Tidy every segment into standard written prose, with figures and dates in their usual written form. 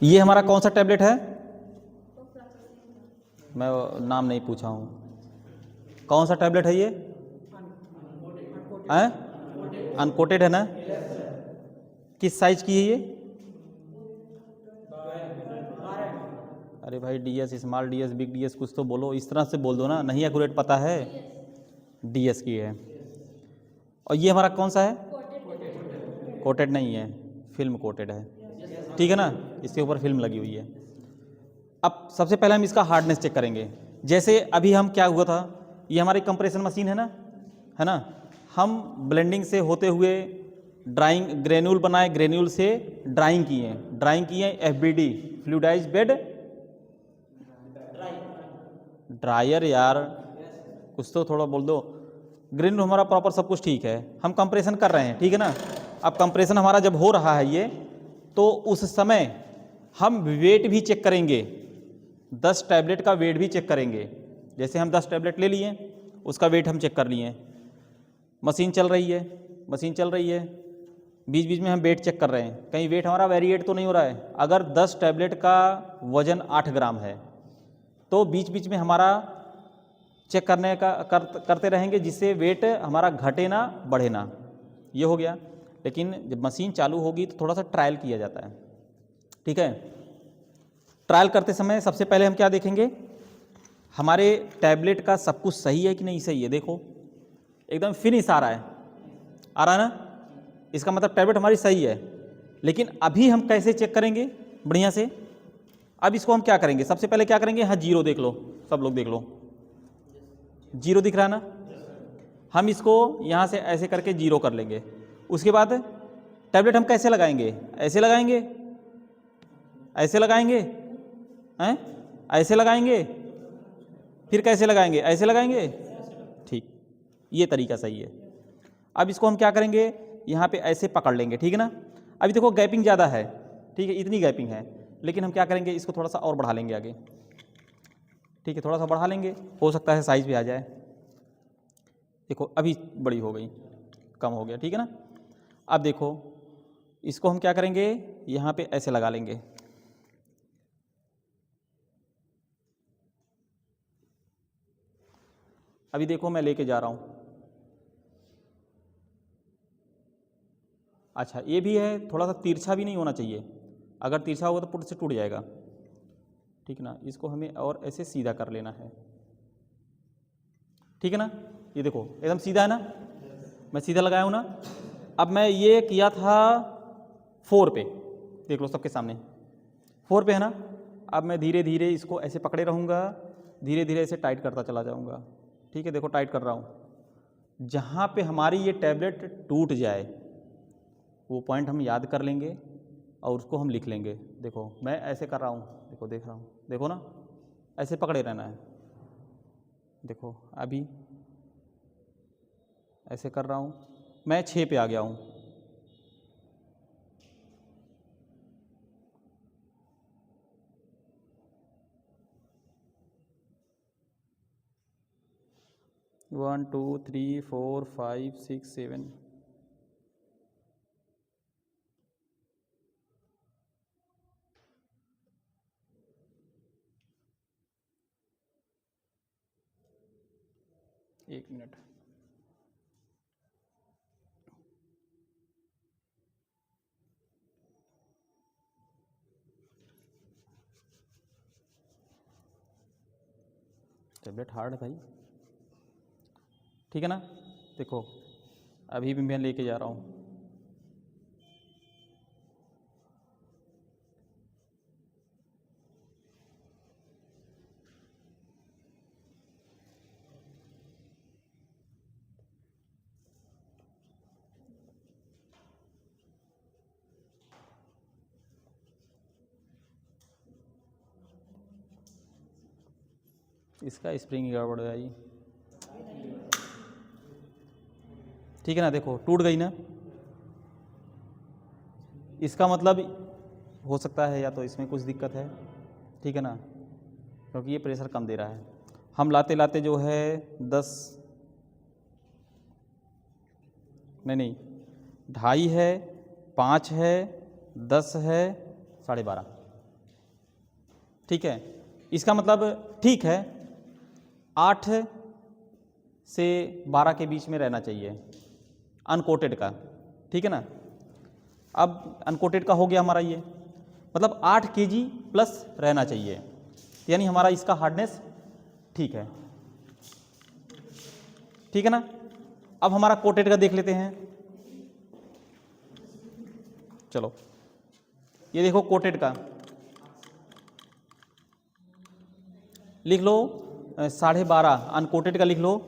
ये हमारा कौन सा टैबलेट है? मैं नाम नहीं पूछा हूँ। कौन सा टैबलेट है ये? अनकोटेड है ना? किस साइज की है ये? अरे भाई DS, small DS, big DS, कुछ तो बोलो, इस तरह से बोल दो ना, नहीं एक्यूरेट पता है। डीएस की है। और ये हमारा कौन सा है? कोटेड नहीं है, फिल्म कोटेड है, ठीक है ना, इसके ऊपर फिल्म लगी हुई है। अब सबसे पहले हम इसका हार्डनेस चेक करेंगे। जैसे अभी हम क्या हुआ था, ये हमारी कंप्रेशन मशीन है ना, हम ब्लेंडिंग से होते हुए ड्राइंग ग्रेन्यूल बनाए, ग्रेन्यूल से ड्राइंग किए एफबीडी, फ्लूइडाइज्ड बेड ड्रायर, यार कुछ तो थोड़ा बोल दो। ग्रेन्यूल हमारा प्रॉपर सब कुछ ठीक है, हम कंप्रेशन कर रहे हैं, ठीक है ना। अब कंप्रेशन हमारा जब हो रहा है ये, तो उस समय हम वेट भी चेक करेंगे, 10 टैबलेट का वेट भी चेक करेंगे। जैसे हम 10 टैबलेट ले लिए, उसका वेट हम चेक कर लिए, मशीन चल रही है, बीच बीच में हम वेट चेक कर रहे हैं, कहीं वेट हमारा वेरिएट तो नहीं हो रहा है। अगर 10 टैबलेट का वजन 8 ग्राम है तो बीच बीच में हमारा चेक करने का करते रहेंगे, जिससे वेट हमारा घटे ना बढ़े ना। ये हो गया। लेकिन जब मशीन चालू होगी तो थोड़ा सा ट्रायल किया जाता है, ठीक है। ट्रायल करते समय सबसे पहले हम क्या देखेंगे, हमारे टैबलेट का सब कुछ सही है कि नहीं सही है। देखो एकदम फिनिश आ रहा है ना, इसका मतलब टैबलेट हमारी सही है। लेकिन अभी हम कैसे चेक करेंगे बढ़िया से? अब इसको हम क्या करेंगे, सबसे पहले क्या करेंगे, हाँ जीरो देख लो, सब लोग देख लो, जीरो दिख रहा है ना। हम इसको यहाँ से ऐसे करके जीरो कर लेंगे। उसके बाद टैबलेट हम कैसे लगाएंगे, ऐसे लगाएंगे, ऐसे लगाएंगे हैं, ऐसे लगाएंगे, फिर कैसे लगाएंगे, ऐसे लगाएंगे, ठीक, ये तरीका सही है। अब इसको हम क्या करेंगे, यहाँ पे ऐसे पकड़ लेंगे, ठीक है ना। अभी देखो गैपिंग ज़्यादा है, ठीक है, इतनी गैपिंग है, लेकिन हम क्या करेंगे, इसको थोड़ा सा और बढ़ा लेंगे आगे, ठीक है, थोड़ा सा बढ़ा लेंगे, हो सकता है साइज भी आ जाए। देखो अभी बड़ी हो गई, कम हो गया, ठीक है ना। अब देखो इसको हम क्या करेंगे, यहाँ पे ऐसे लगा लेंगे, अभी देखो मैं लेके जा रहा हूँ। अच्छा ये भी है, थोड़ा सा तिरछा भी नहीं होना चाहिए, अगर तिरछा होगा तो पुट से टूट जाएगा, ठीक है ना। इसको हमें और ऐसे सीधा कर लेना है, ठीक है ना। ये देखो एकदम सीधा है ना, मैं सीधा लगाया हूँ ना। अब मैं ये किया था 4 पे, देख लो सबके सामने 4 पे है ना। अब मैं धीरे धीरे इसको ऐसे पकड़े रहूँगा, धीरे धीरे ऐसे टाइट करता चला जाऊँगा, ठीक है। देखो टाइट कर रहा हूँ, जहाँ पे हमारी ये टैबलेट टूट जाए वो पॉइंट हम याद कर लेंगे और उसको हम लिख लेंगे। देखो मैं ऐसे कर रहा हूँ, देखो देख रहा हूँ, देखो ना, ऐसे पकड़े रहना है। देखो अभी ऐसे कर रहा हूँ, मैं 6 पे आ गया हूँ, वन टू थ्री फोर 5 6 7, एक मिनट, टैबलेट हार्ड है भाई, ठीक है ना। देखो अभी भी मैं लेके जा रहा हूँ, इसका स्प्रिंग गड़बड़ है ये, ठीक है ना। देखो टूट गई ना, इसका मतलब हो सकता है या तो इसमें कुछ दिक्कत है, ठीक है ना, क्योंकि ये प्रेशर कम दे रहा है। हम लाते लाते जो है 10 नहीं 2.5 है, 5 है, 10 है, 12.5, ठीक है, इसका मतलब ठीक है 8 से 12 के बीच में रहना चाहिए अनकोटेड का, ठीक है ना। अब अनकोटेड का हो गया हमारा ये, मतलब 8 kg प्लस रहना चाहिए, यानी हमारा इसका हार्डनेस ठीक है, ठीक है ना। अब हमारा कोटेड का देख लेते हैं, चलो ये देखो कोटेड का लिख लो 12.5, अनकोटेड का लिख लो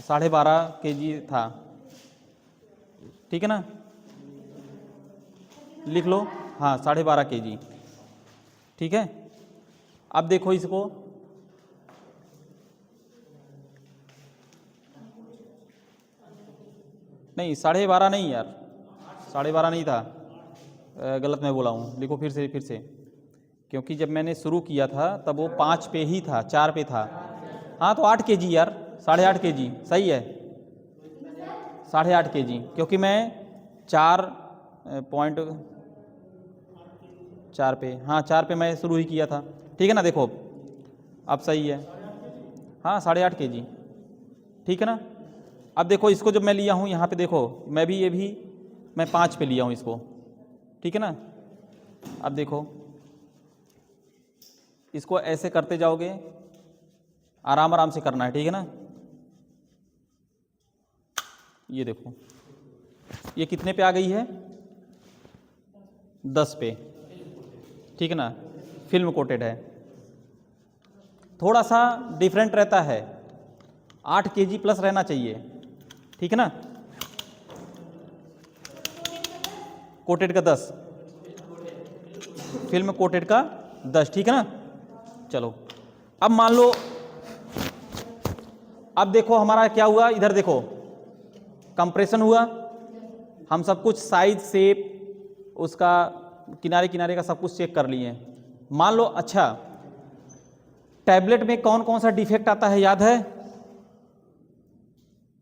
12.5 kg था, ठीक है ना, लिख लो हाँ 12.5 kg, ठीक है। अब देखो इसको, नहीं 12.5 नहीं यार, 12.5 नहीं था, गलत मैं बोला हूँ, लिखो फिर से, क्योंकि जब मैंने शुरू किया था तब वो 5 पे ही था, 4 पे था। हाँ तो 8 kg यार, 8.5 kg सही है, 8.5 kg, क्योंकि मैं 4.4 पे, हाँ 4 पे मैं शुरू ही किया था, ठीक है ना। देखो अब सही है, हाँ 8.5 kg, ठीक है ना। अब देखो इसको जब मैं लिया हूँ यहाँ पे देखो, मैं भी ये भी मैं 5 पे लिया हूँ इसको, ठीक है ना। अब देखो इसको ऐसे करते जाओगे, आराम आराम से करना है, ठीक है ना। ये देखो ये कितने पे आ गई है, 10 पे, ठीक है ना, फिल्म कोटेड है। थोड़ा सा डिफरेंट रहता है, 8 kg प्लस रहना चाहिए, ठीक है ना। कोटेड का 10, फिल्म कोटेड का 10, ठीक है ना। चलो अब मान लो, अब देखो हमारा क्या हुआ, इधर देखो कंप्रेशन हुआ, हम सब कुछ साइज शेप उसका किनारे किनारे का सब कुछ चेक कर लिए। मान लो अच्छा टैबलेट में कौन कौन सा डिफेक्ट आता है याद है,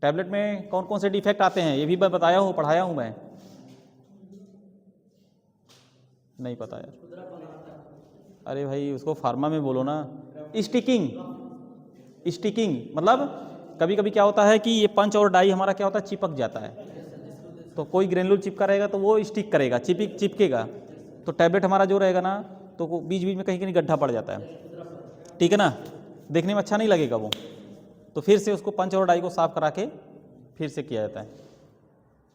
टैबलेट में कौन कौन से डिफेक्ट आते हैं ये भी मैं बताया हूँ, पढ़ाया हूँ मैं, नहीं पता यार, अरे भाई उसको फार्मा में बोलो ना। स्टिकिंग मतलब कभी कभी क्या होता है कि ये पंच और डाई हमारा क्या होता है, चिपक जाता है, तो कोई ग्रेनुल चिपका रहेगा तो वो स्टिक करेगा, चिपकेगा, तो टैबलेट हमारा जो रहेगा ना तो वो बीच बीच में कहीं कहीं गड्ढा पड़ जाता है, ठीक है ना, देखने में अच्छा नहीं लगेगा वो, तो फिर से उसको पंच और डाई को साफ करा के फिर से किया जाता है।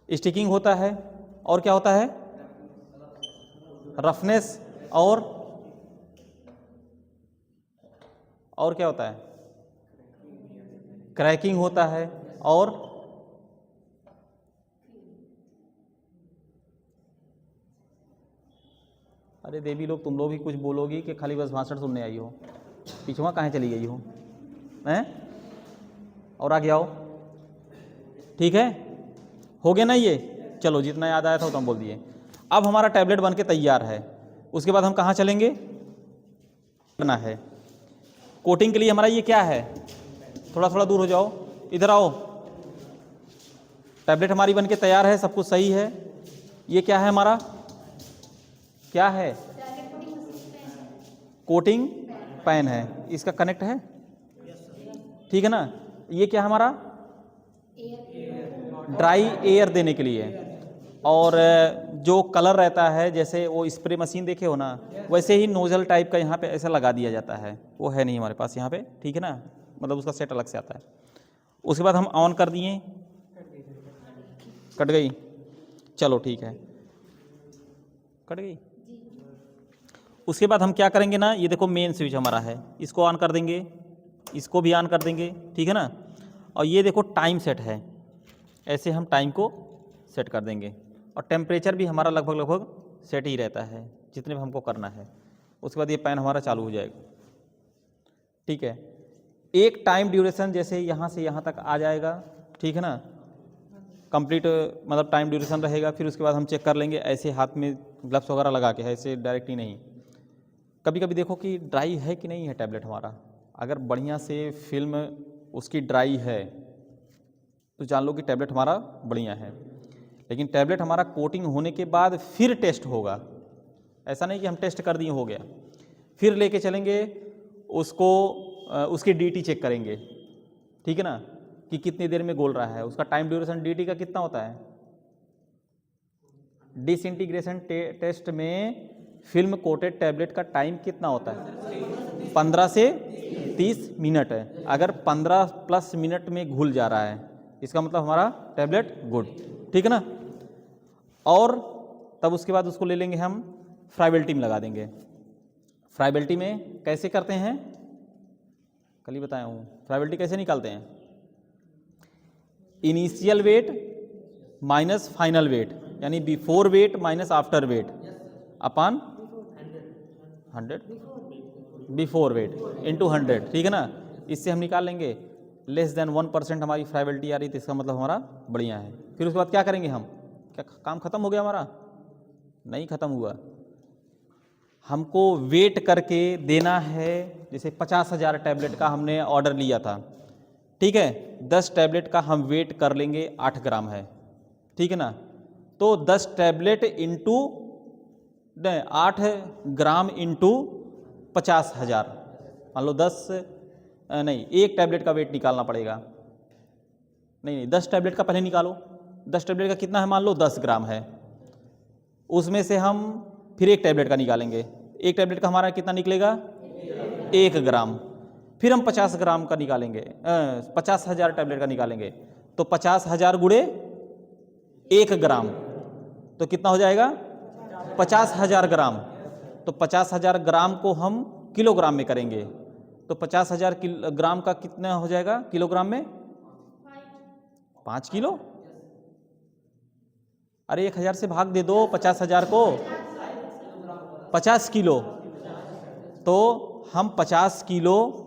स्टिकिंग होता है, और क्या होता है, रफनेस, और क्या होता है, क्रैकिंग होता है, और अरे देवी लोग तुम लोग भी कुछ बोलोगी कि खाली बस भाषण सुनने आई हो, पिछुआ कहाँ चली गई हो हैं, और आगे आओ, ठीक है, हो गया ना ये, चलो जितना याद आया था उतना बोल दिए। अब हमारा टैबलेट बन के तैयार है, उसके बाद हम कहाँ चलेंगे, करना है कोटिंग के लिए हमारा ये क्या है, थोड़ा थोड़ा दूर हो जाओ, इधर आओ, टैबलेट हमारी बन के तैयार है, सब कुछ सही है, ये क्या है हमारा, क्या है, कोटिंग पैन है, इसका कनेक्ट है, ठीक है ना। ये क्या हमारा, ड्राई एयर देने के लिए, और जो कलर रहता है जैसे वो स्प्रे मशीन देखे हो ना, वैसे ही नोजल टाइप का यहाँ पे ऐसा लगा दिया जाता है, वो है नहीं हमारे पास यहाँ पे, ठीक है ना, मतलब उसका सेट अलग से आता है। उसके बाद हम ऑन कर दिए, कट गई, चलो ठीक है, कट गई। उसके बाद हम क्या करेंगे ना, ये देखो मेन स्विच हमारा है, इसको ऑन कर देंगे, इसको भी ऑन कर देंगे, ठीक है ना। और ये देखो टाइम सेट है, ऐसे हम टाइम को सेट कर देंगे, और टेम्परेचर भी हमारा लगभग सेट ही रहता है जितने भी हमको करना है। उसके बाद ये पैन हमारा चालू हो जाएगा, ठीक है। एक टाइम ड्यूरेशन जैसे यहाँ से यहाँ तक आ जाएगा, ठीक है ना, कंप्लीट मतलब टाइम ड्यूरेशन रहेगा। फिर उसके बाद हम चेक कर लेंगे ऐसे हाथ में ग्लव्स वगैरह लगा के, ऐसे डायरेक्ट ही नहीं। कभी कभी देखो कि ड्राई है कि नहीं है टैबलेट हमारा, अगर बढ़िया से फिल्म उसकी ड्राई है तो जान लो कि टैबलेट हमारा बढ़िया है। लेकिन टैबलेट हमारा कोटिंग होने के बाद फिर टेस्ट होगा, ऐसा नहीं कि हम टेस्ट कर दिए हो गया। फिर लेके चलेंगे उसको, उसकी डीटी चेक करेंगे, ठीक है ना, कि कितनी देर में गोल रहा है, उसका टाइम ड्यूरेशन डीटी का कितना होता है। डिसइंटीग्रेशन टेस्ट में फिल्म कोटेड टैबलेट का टाइम कितना होता है, 15 से 30 मिनट है। अगर 15+ मिनट में घुल जा रहा है, इसका मतलब हमारा टैबलेट गुड, ठीक है ना। और तब उसके बाद उसको ले लेंगे हम, फ्राइबिलिटी में लगा देंगे। फ्राइबिलिटी में कैसे करते हैं, कल ही बताया हूँ, फ्राइबिलिटी कैसे निकालते हैं, initial weight minus final weight, यानी before weight minus after weight upon 100 before weight into 100, ठीक है ना। इससे हम निकाल लेंगे। लेस देन 1% हमारी फ्राइबिलिटी आ रही थी, इसका मतलब हमारा बढ़िया है। फिर उसके बाद क्या करेंगे हम, क्या काम खत्म हो गया हमारा, नहीं खत्म हुआ, हमको वेट करके देना है। जैसे 50,000 टैबलेट का हमने ऑर्डर लिया था, ठीक है, 10 टैबलेट का हम वेट कर लेंगे 8 ग्राम है, ठीक है ना। तो 10 टैबलेट इंटू 8 ग्राम इंटू 50,000, मान लो 10 नहीं, एक टैबलेट का वेट निकालना पड़ेगा। नहीं 10 टैबलेट का पहले निकालो। 10 टैबलेट का कितना है, मान लो 10 ग्राम है, उसमें से हम फिर एक टैबलेट का निकालेंगे। एक टैबलेट का हमारा कितना निकलेगा, 1 ग्राम। फिर हम 50 ग्राम का निकालेंगे, 50,000 टैबलेट का निकालेंगे। तो 50,000 गुणे 1 ग्राम, तो कितना हो जाएगा, 50,000 ग्राम। तो 50,000 ग्राम को हम किलोग्राम में करेंगे, तो 50,000 ग्राम का कितना हो जाएगा किलोग्राम में, 5 किलो। अरे 1,000 से भाग दे दो 50,000 को, 50 किलो। तो हम 50 किलो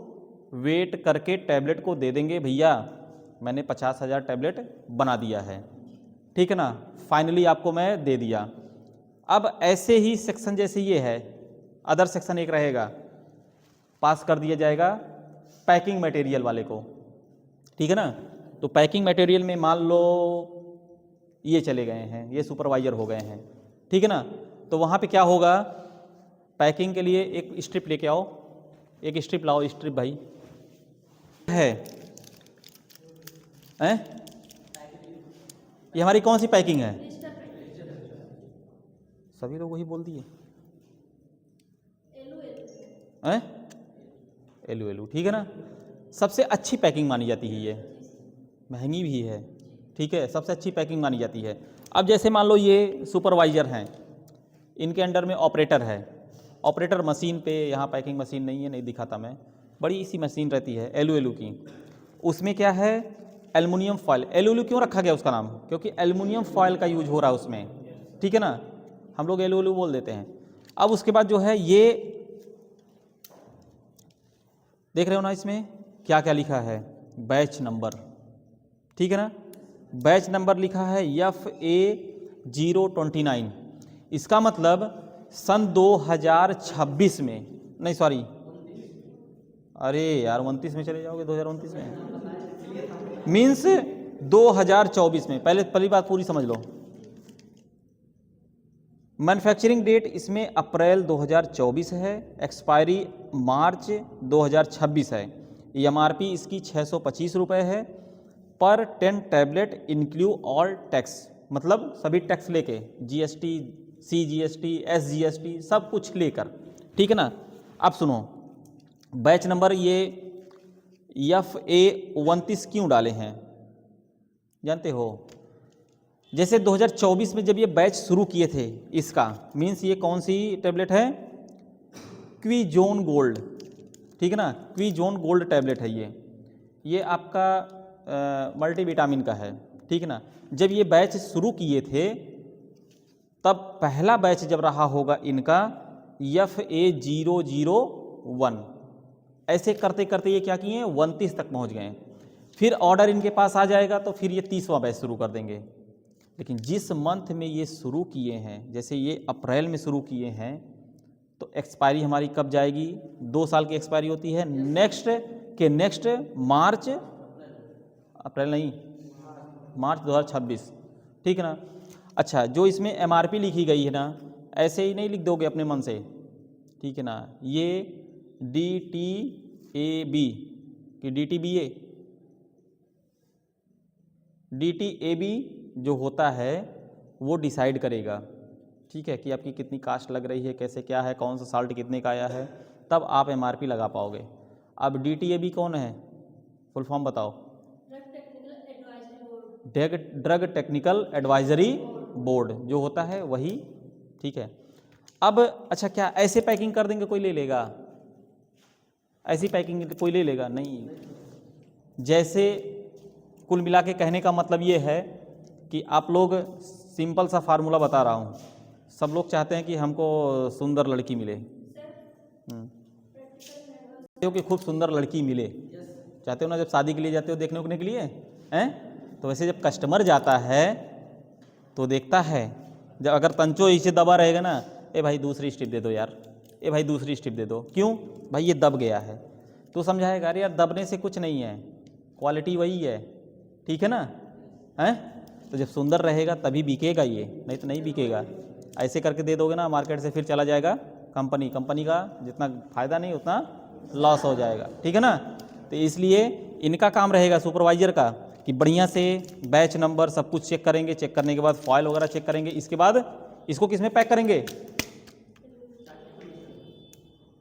वेट करके टैबलेट को दे देंगे, भैया मैंने 50,000 टैबलेट बना दिया है, ठीक है ना, फाइनली आपको मैं दे दिया। अब ऐसे ही सेक्शन जैसे ये है, अदर सेक्शन एक रहेगा, पास कर दिया जाएगा पैकिंग मटेरियल वाले को, ठीक है ना। तो पैकिंग मटेरियल में मान लो ये चले गए हैं, ये सुपरवाइजर हो गए हैं, ठीक है ना। तो वहाँ पे क्या होगा, पैकिंग के लिए एक स्ट्रिप लेके आओ, एक स्ट्रिप लाओ, स्ट्रिप भाई है, हैं? ये हमारी कौन सी पैकिंग है, सभी लोग वही बोल दिए, हैं? एलू, ठीक है ना। सबसे अच्छी पैकिंग मानी जाती है, ये महंगी भी है, ठीक है, सबसे अच्छी पैकिंग मानी जाती है। अब जैसे मान लो ये सुपरवाइजर हैं, इनके अंडर में ऑपरेटर है, ऑपरेटर मशीन पे, यहाँ पैकिंग मशीन नहीं है, नहीं दिखाता मैं, बड़ी सी मशीन रहती है एलू की, उसमें क्या है, एल्युमिनियम फॉयल। एलू क्यों रखा गया उसका नाम, क्योंकि एल्युमिनियम फॉयल का यूज हो रहा है उसमें, ठीक है ना, हम लोग एलू बोल देते हैं। अब उसके बाद जो है ये देख रहे हो ना, इसमें क्या क्या लिखा है, बैच नंबर, ठीक है ना, बैच नंबर लिखा है FA029। इसका मतलब सन 2026 में, नहीं सॉरी, अरे यार 29 में चले जाओगे, 2029 में मीन्स 2024 में, पहली बात पूरी समझ लो। मैन्युफैक्चरिंग डेट इसमें अप्रैल 2024 है, एक्सपायरी मार्च 2026 है। MRP इसकी 625 रुपये है पर 10 टैबलेट इंक्लूड ऑल टैक्स, मतलब सभी टैक्स लेके, GST, CGST, SGST सब कुछ लेकर, ठीक है ना। अब सुनो, बैच नंबर ये FA29 क्यों डाले हैं जानते हो, जैसे 2024 में जब ये बैच शुरू किए थे, इसका मीन्स ये कौन सी टैबलेट है, क्विजोन गोल्ड, ठीक है ना, क्विजोन गोल्ड टैबलेट है ये आपका मल्टीविटामिन का है, ठीक है ना। जब ये बैच शुरू किए थे तब पहला बैच जब रहा होगा इनका FA001, ऐसे करते करते ये क्या किए, 29 तक पहुंच गए। फिर ऑर्डर इनके पास आ जाएगा तो फिर ये 30वां बैच शुरू कर देंगे। लेकिन जिस मंथ में ये शुरू किए हैं, जैसे ये अप्रैल में शुरू किए हैं, तो एक्सपायरी हमारी कब जाएगी, 2 साल की एक्सपायरी होती है, नेक्स्ट मार्च, अप्रैल नहीं, मार्च 2026, ठीक है ना। अच्छा, जो इसमें MRP लिखी गई है ना, ऐसे ही नहीं लिख दोगे अपने मन से, ठीक है ना। ये DTAB कि DTBA, DTAB जो होता है वो डिसाइड करेगा, ठीक है, कि आपकी कितनी कास्ट लग रही है, कैसे क्या है, कौन सा साल्ट कितने का आया है, तब आप MRP लगा पाओगे। अब DTAB कौन है, फुल फॉर्म बताओ। ड्रग टेक्निकल एडवाइजरी बोर्ड जो होता है वही, ठीक है। अब अच्छा, क्या ऐसे पैकिंग कर देंगे कोई ले लेगा? ऐसी पैकिंग कोई ले लेगा? नहीं। जैसे कुल मिला के कहने का मतलब ये है कि आप लोग, सिंपल सा फार्मूला बता रहा हूँ, सब लोग चाहते हैं कि हमको सुंदर लड़की मिले, कि खूब सुंदर लड़की मिले, चाहते हो ना, जब शादी के लिए जाते हो देखने उकने के लिए हैं, तो वैसे जब कस्टमर जाता है तो देखता है, जब अगर तंचो इसे दबा रहेगा ना, ए भाई दूसरी स्ट्रिप दे दो यार, ए भाई दूसरी स्ट्रिप दे दो, क्यों भाई ये दब गया है, तो समझाएगा अरे यार दबने से कुछ नहीं है, क्वालिटी वही है, ठीक है ना, हैं। तो जब सुंदर रहेगा तभी बिकेगा ये, नहीं तो नहीं बिकेगा। ऐसे करके दे दोगे ना, मार्केट से फिर चला जाएगा कंपनी का जितना फ़ायदा नहीं उतना लॉस हो जाएगा, ठीक है ना। तो इसलिए इनका काम रहेगा सुपरवाइजर का कि बढ़िया से बैच नंबर सब कुछ चेक करेंगे, चेक करने के बाद फॉयल वगैरह चेक करेंगे, इसके बाद इसको किस में पैक करेंगे?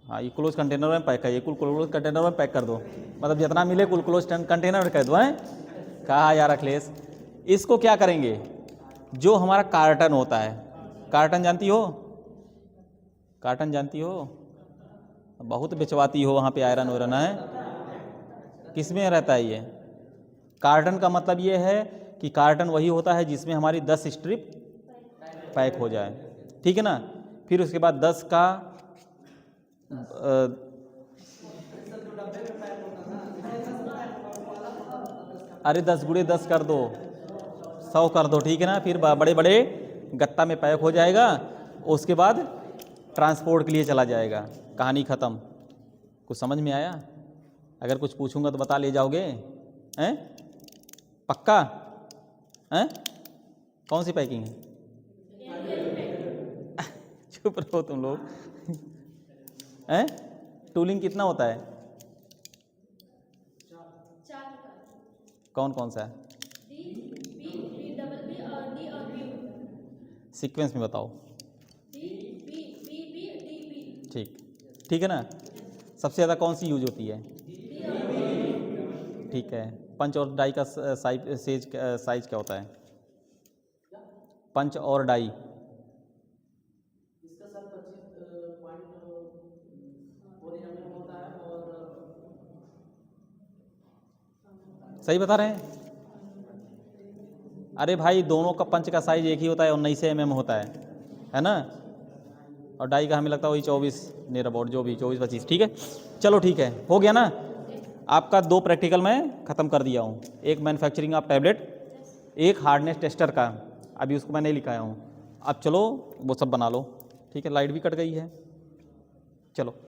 हाँ, ये क्लोज कंटेनर में पैक है, ये कुल क्लोज कंटेनर में पैक कर दो, मतलब जितना मिले कुल क्लोज कंटेनर में कर दो, हैं। कहा यार अखिलेश, इसको क्या करेंगे, जो हमारा कार्टन होता है, कार्टन जानती हो, कार्टन जानती हो, बहुत बेचवाती हो वहाँ पे आयरन वायरन है, किस में रहता है ये? कार्टन का मतलब ये है कि कार्टन वही होता है जिसमें हमारी 10 स्ट्रिप पैक हो जाए, ठीक है ना। फिर उसके बाद 10 का अरे 10 गुणे 10 कर दो, 100 कर दो, ठीक है ना। फिर बड़े बड़े गत्ता में पैक हो जाएगा, उसके बाद ट्रांसपोर्ट के लिए चला जाएगा, कहानी ख़त्म। कुछ समझ में आया? अगर कुछ पूछूंगा तो बता ले जाओगे, हैं? पक्का? हैं? कौन सी पैकिंग है? चुप रहो तुम लोग, हैं? टूलिंग कितना होता है? कौन कौन सा है? सीक्वेंस में बताओ। ठीक है ना। सबसे ज़्यादा कौन सी यूज होती है? ठीक है। पंच और डाई का साइज क्या होता है? पंच और डाई सही बता रहे हैं? अरे भाई दोनों का पंच का साइज एक ही होता है, 19 mm होता है ना। और डाई का हमें लगता है वही 24 नियर अबाउट, जो भी 24-25, ठीक है। चलो ठीक है, हो गया ना। आपका 2 प्रैक्टिकल मैं ख़त्म कर दिया हूँ, एक मैन्युफैक्चरिंग ऑफ टैबलेट, एक हार्डनेस टेस्टर का, अभी उसको मैं नहीं लिखाया हूँ। अब चलो वो सब बना लो, ठीक है। लाइट भी कट गई है, चलो।